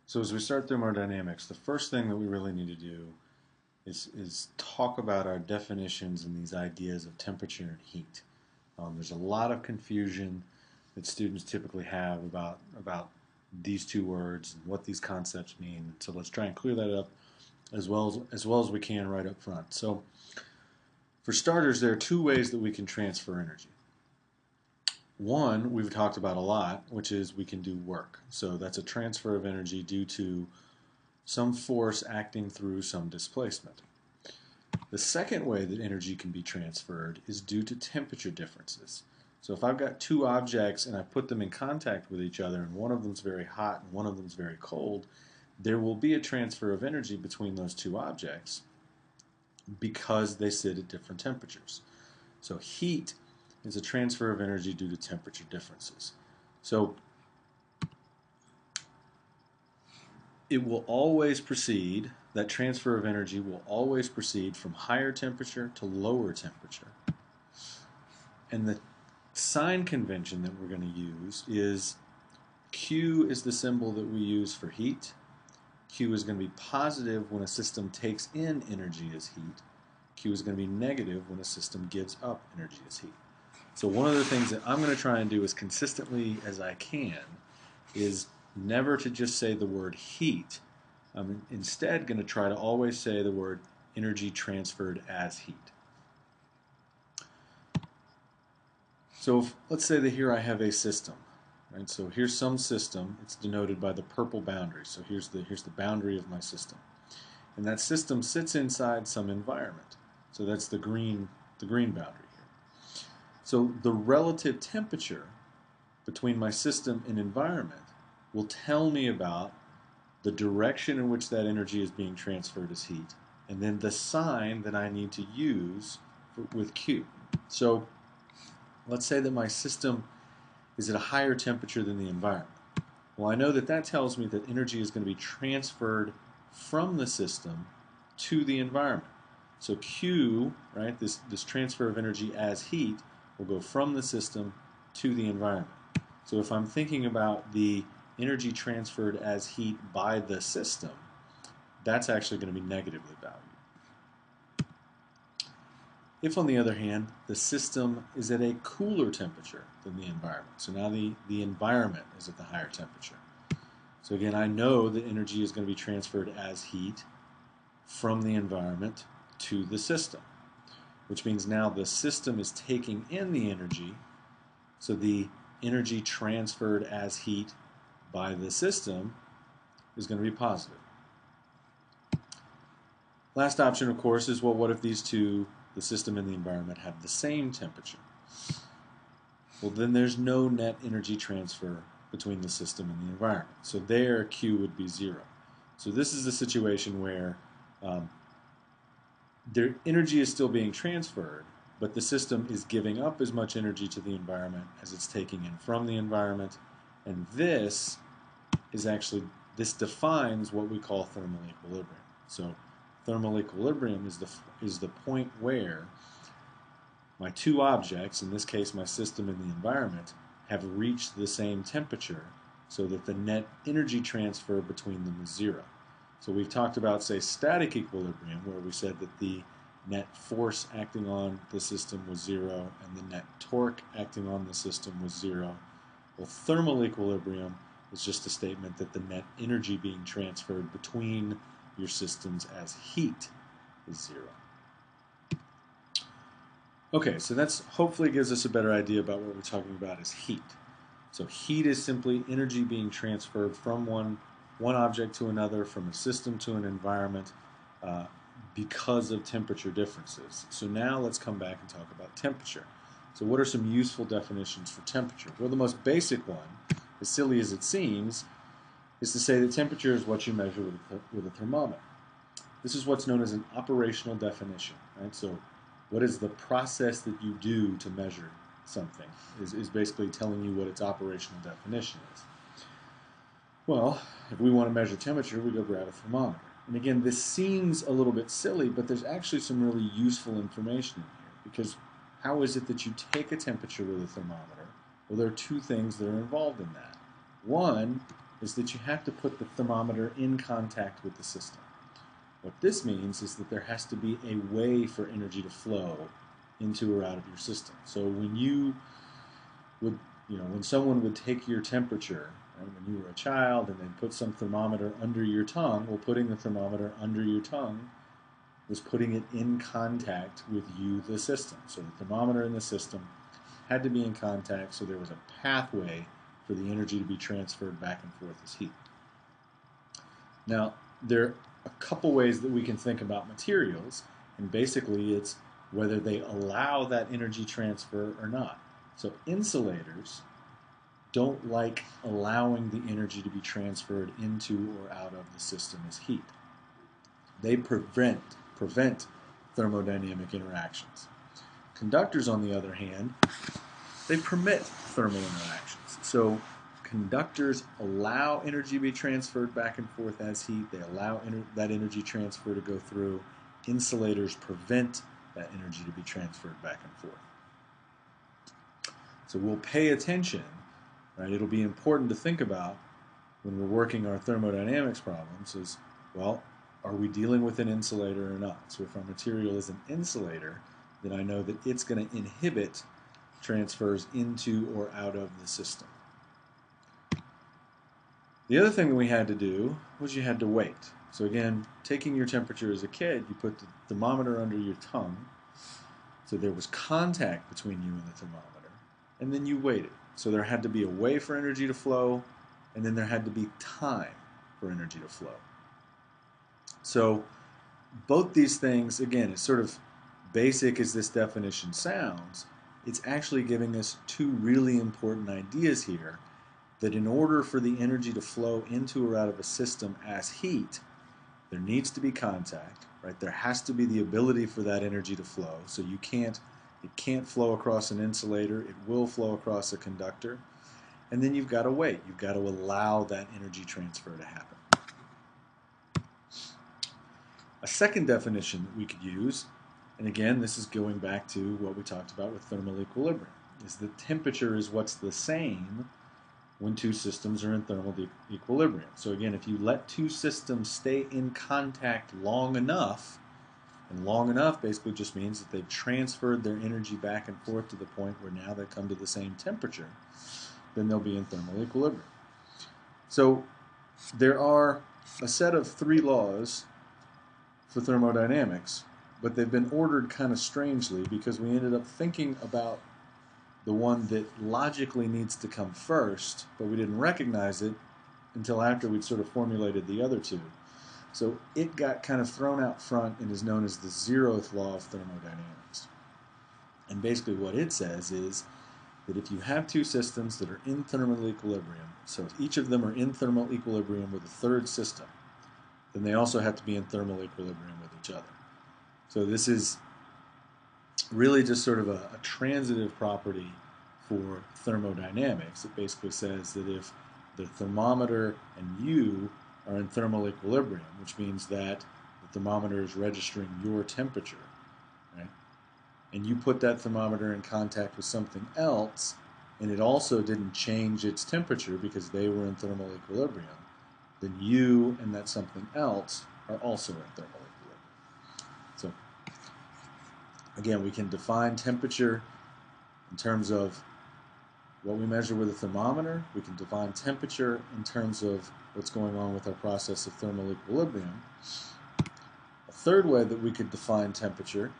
So as we start thermodynamics, the first thing that we really need to do is talk about our definitions and these ideas of temperature and heat. There's a lot of confusion that students typically have about these two words and what these concepts mean. So let's try and clear that up as well as we can right up front. So for starters, there are two ways that we can transfer energy. One, we've talked about a lot, which is we can do work. So that's a transfer of energy due to some force acting through some displacement. The second way that energy can be transferred is due to temperature differences. So if I've got two objects and I put them in contact with each other and one of them's very hot and one of them's very cold, there will be a transfer of energy between those two objects because they sit at different temperatures. So heat is a transfer of energy due to temperature differences. So it will always proceed, that transfer of energy will always proceed from higher temperature to lower temperature. And the sign convention that we're going to use is Q is the symbol that we use for heat. Q is going to be positive when a system takes in energy as heat. Q is going to be negative when a system gives up energy as heat. So one of the things that I'm going to try and do as consistently as I can is never to just say the word heat. I'm instead going to try to always say the word energy transferred as heat. So let's say that here I have a system. Right? So here's some system. It's denoted by the purple boundary. So here's the boundary of my system. And that system sits inside some environment. So that's the green boundary here. So the relative temperature between my system and environment will tell me about the direction in which that energy is being transferred as heat, and then the sign that I need to use with Q. So let's say that my system is at a higher temperature than the environment. Well, I know that that tells me that energy is going to be transferred from the system to the environment. So Q, right, this transfer of energy as heat will go from the system to the environment. So if I'm thinking about the energy transferred as heat by the system, that's actually going to be negatively valued. If, on the other hand, the system is at a cooler temperature than the environment, so now the environment is at the higher temperature. So again, I know that energy is going to be transferred as heat from the environment to the system, which means now the system is taking in the energy, so the energy transferred as heat by the system is going to be positive. Last option, of course, is, well, what if these two, the system and the environment, have the same temperature? Well, then there's no net energy transfer between the system and the environment. So there, Q would be 0. So this is the situation where their energy is still being transferred, but the system is giving up as much energy to the environment as it's taking in from the environment, and this defines what we call thermal equilibrium. So thermal equilibrium is the point where my two objects, in this case my system and the environment, have reached the same temperature so that the net energy transfer between them is 0. So we've talked about, say, static equilibrium, where we said that the net force acting on the system was 0 and the net torque acting on the system was 0. Well, thermal equilibrium is just a statement that the net energy being transferred between your systems as heat is 0. Okay, so that's hopefully gives us a better idea about what we're talking about as heat. So heat is simply energy being transferred from one object to another, from a system to an environment, because of temperature differences. So now let's come back and talk about temperature. So what are some useful definitions for temperature? Well, the most basic one, as silly as it seems, is to say that temperature is what you measure with a thermometer. This is what's known as an operational definition, right? So what is the process that you do to measure something is basically telling you what its operational definition is. Well, if we want to measure temperature, we go grab a thermometer. And again, this seems a little bit silly, but there's actually some really useful information in here, because how is it that you take a temperature with a thermometer? Well, there are two things that are involved in that. One is that you have to put the thermometer in contact with the system. What this means is that there has to be a way for energy to flow into or out of your system. So when you would, when someone would take your temperature, right, when you were a child, and they'd put some thermometer under your tongue, well, putting the thermometer under your tongue was putting it in contact with you, the system. So the thermometer in the system had to be in contact, so there was a pathway for the energy to be transferred back and forth as heat. Now, there are a couple ways that we can think about materials, and basically it's whether they allow that energy transfer or not. So insulators don't like allowing the energy to be transferred into or out of the system as heat. They prevent thermodynamic interactions. Conductors, on the other hand, they permit thermal interactions. So conductors allow energy to be transferred back and forth as heat. They allow that energy transfer to go through. Insulators prevent that energy to be transferred back and forth. So we'll pay attention, right? It'll be important to think about when we're working our thermodynamics problems is, well, are we dealing with an insulator or not? So if our material is an insulator, then I know that it's going to inhibit transfers into or out of the system. The other thing that we had to do was you had to wait. So again, taking your temperature as a kid, you put the thermometer under your tongue, so there was contact between you and the thermometer, and then you waited. So there had to be a way for energy to flow, and then there had to be time for energy to flow. So both these things, again, as sort of basic as this definition sounds, it's actually giving us two really important ideas here, that in order for the energy to flow into or out of a system as heat, there needs to be contact, right? There has to be the ability for that energy to flow. So it can't flow across an insulator, it will flow across a conductor. And then you've got to wait. You've got to allow that energy transfer to happen. A second definition that we could use, and again, this is going back to what we talked about with thermal equilibrium, is that temperature is what's the same when two systems are in thermal equilibrium. So again, if you let two systems stay in contact long enough, and long enough basically just means that they've transferred their energy back and forth to the point where now they come to the same temperature, then they'll be in thermal equilibrium. So there are a set of 3 laws for thermodynamics, but they've been ordered kind of strangely because we ended up thinking about the one that logically needs to come first, but we didn't recognize it until after we'd sort of formulated the other 2. So it got kind of thrown out front and is known as the 0th law of thermodynamics. And basically what it says is that if you have 2 systems that are in thermal equilibrium, so if each of them are in thermal equilibrium with a third system, then they also have to be in thermal equilibrium with each other. So this is really just sort of a transitive property for thermodynamics. It basically says that if the thermometer and you are in thermal equilibrium, which means that the thermometer is registering your temperature, right? And you put that thermometer in contact with something else, and it also didn't change its temperature because they were in thermal equilibrium, then you and that something else are also in thermal equilibrium. So again, we can define temperature in terms of what we measure with a thermometer. We can define temperature in terms of what's going on with our process of thermal equilibrium. A third way that we could define temperature,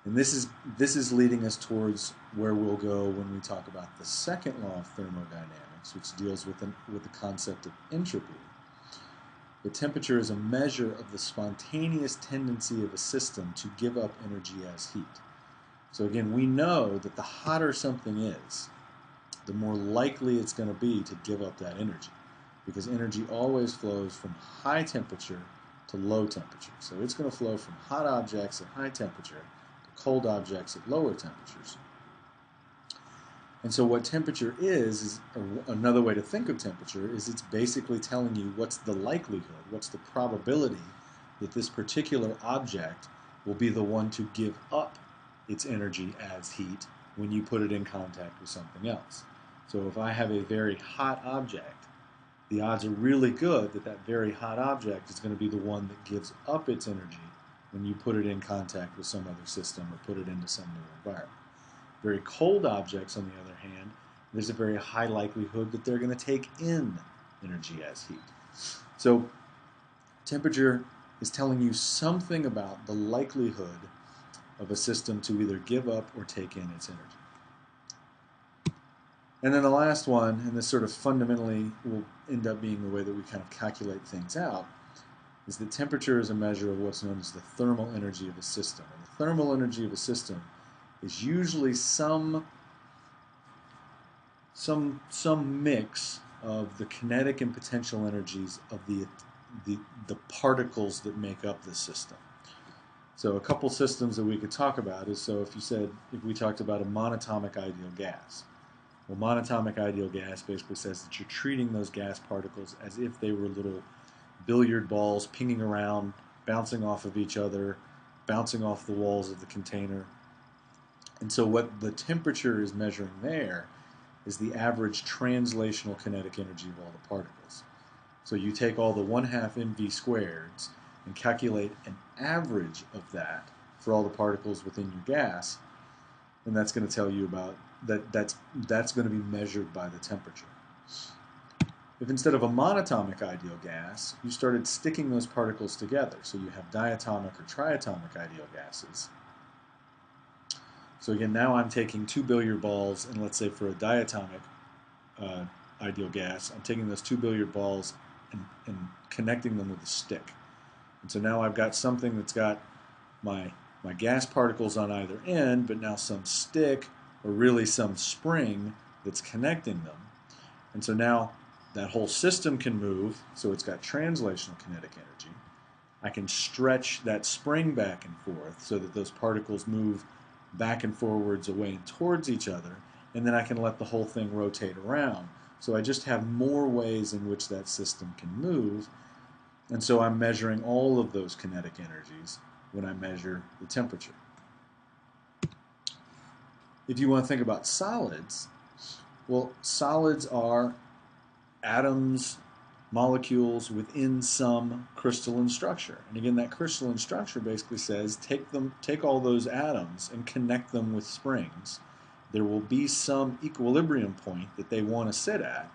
and this is leading us towards where we'll go when we talk about the second law of thermodynamics, which deals with the concept of entropy. The temperature is a measure of the spontaneous tendency of a system to give up energy as heat. So again, we know that the hotter something is, the more likely it's going to be to give up that energy, because energy always flows from high temperature to low temperature. So it's going to flow from hot objects at high temperature to cold objects at lower temperatures. And so what temperature is another way to think of temperature is it's basically telling you what's the likelihood, what's the probability that this particular object will be the one to give up its energy as heat when you put it in contact with something else. So if I have a very hot object the odds are really good that that very hot object is going to be the one that gives up its energy when you put it in contact with some other system or put it into some new environment. Very cold objects, on the other hand, there's a very high likelihood that they're going to take in energy as heat. So temperature is telling you something about the likelihood of a system to either give up or take in its energy. And then the last one, and this sort of fundamentally will end up being the way that we kind of calculate things out, is that temperature is a measure of what's known as the thermal energy of a system. And the thermal energy of a system is usually some mix of the kinetic and potential energies of the particles that make up the system. So a couple systems that we could talk about is, so if we talked about a monatomic ideal gas. Well, monatomic ideal gas basically says that you're treating those gas particles as if they were little billiard balls pinging around, bouncing off of each other, bouncing off the walls of the container. And so what the temperature is measuring there is the average translational kinetic energy of all the particles. So you take all the 1/2 mv squareds and calculate an average of that for all the particles within your gas, and that's going to tell you about that's going to be measured by the temperature. If instead of a monatomic ideal gas, you started sticking those particles together, so you have diatomic or triatomic ideal gases. So again, now I'm taking 2 billiard balls, and let's say for a diatomic ideal gas, I'm taking those 2 billiard balls and connecting them with a stick. And so now I've got something that's got my gas particles on either end, but now some stick, or really some spring, that's connecting them. And so now that whole system can move, so it's got translational kinetic energy. I can stretch that spring back and forth so that those particles move back and forwards, away and towards each other, and then I can let the whole thing rotate around. So I just have more ways in which that system can move, and so I'm measuring all of those kinetic energies when I measure the temperature. If you want to think about solids, well, solids are atoms, molecules within some crystalline structure. And again, that crystalline structure basically says take all those atoms and connect them with springs. There will be some equilibrium point that they want to sit at.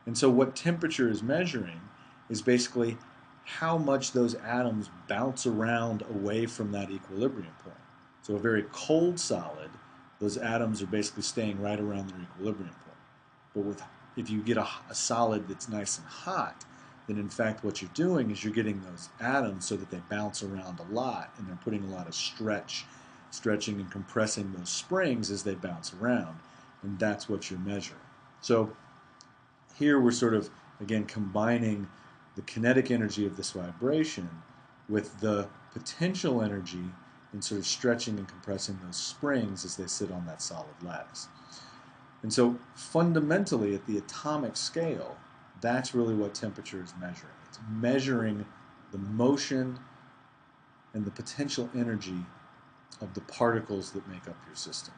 And so what temperature is measuring is basically how much those atoms bounce around away from that equilibrium point. So a very cold solid, those atoms are basically staying right around their equilibrium point. But if you get a solid that's nice and hot, then in fact what you're doing is you're getting those atoms so that they bounce around a lot, and they're putting a lot of stretching and compressing those springs as they bounce around, and that's what you're measuring. So here we're sort of, again, combining the kinetic energy of this vibration with the potential energy in sort of stretching and compressing those springs as they sit on that solid lattice. And so fundamentally at the atomic scale, that's really what temperature is measuring. It's measuring the motion and the potential energy of the particles that make up your system.